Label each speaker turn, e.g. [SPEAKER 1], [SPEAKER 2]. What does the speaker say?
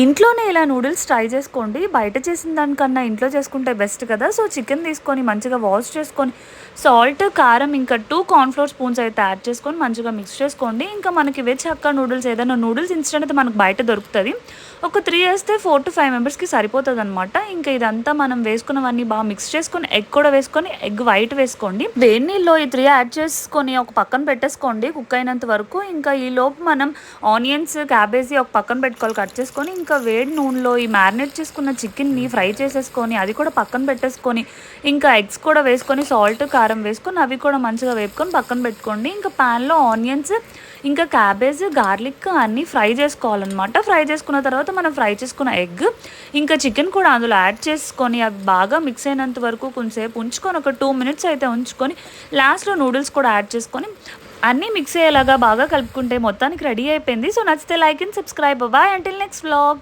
[SPEAKER 1] ఇంట్లోనే ఇలా noodles try చేసుకోండి. బయట చేసిన దానికన్నా ఇంట్లో చేసుకుంటే బెస్ట్ కదా! సో, చికెన్ తీసుకొని మంచిగా వాష్ చేసుకొని సాల్ట్, కారం ఇంకా 2 కార్న్‌ఫ్లోర్ స్పూన్స్ అయితే యాడ్ చేసుకొని మంచిగా మిక్స్ చేసుకోండి. ఇంకా మనకి వెజ్ హక్కా నూడిల్స్ ఏదైనా నూడిల్స్ ఇన్‌స్టంట్ అయితే మనకు బయట దొరుకుతది. ఒక 3 ఏస్తే 4-5 మెంబర్స్‌కి సరిపోతదనమాట. ఇంకా ఇదంతా మనం వేసుకున్నవన్నీ బాగా మిక్స్ చేసుకొని ఎగ్ కూడా వేసుకొని ఎగ్ వైట్ వేసుకోండి. వేడి నీళ్ళలో ఈ 3 యాడ్ చేసుకొని ఒక పక్కన పెట్టేసుకోండి కుక్ అయినంత వరకు. ఇంకా ఈలోపు మనం ఆనియన్స్, క్యాబేజీ ఒక పక్కన పెట్టుకోవాలి కట్ చేసుకొని. ఇంకా వేడి నూనెలో ఈ మ్యారినేట్ చేసుకున్న చికెన్‌ని ఫ్రై చేసేసుకొని అది కూడా పక్కన పెట్టేసుకొని ఇంకా ఎగ్స్ కూడా వేసుకొని సాల్ట్, కారం వేసుకొని అవి కూడా మంచిగా వేపుకొని పక్కన పెట్టుకోండి. ఇంకా ప్యాన్‌లో ఆనియన్స్, ఇంకా క్యాబేజ్, గార్లిక్ అన్నీ ఫ్రై చేసుకోవాలన్నమాట. ఫ్రై చేసుకున్న తర్వాత మనం ఫ్రై చేసుకున్న ఎగ్, ఇంకా చికెన్ కూడా అందులో యాడ్ చేసుకొని అవి బాగా మిక్స్ అయినంత వరకు కొంచెంసేపు ఉంచుకొని ఒక 2 మినిట్స్ అయితే ఉంచుకొని లాస్ట్‌లో నూడిల్స్ కూడా యాడ్ చేసుకొని అన్నీ మిక్స్ అయ్యేలాగా బాగా కలుపుకుంటే మొత్తానికి రెడీ అయిపోయింది. సో, నచ్చితే like and subscribe. Bye until next vlog.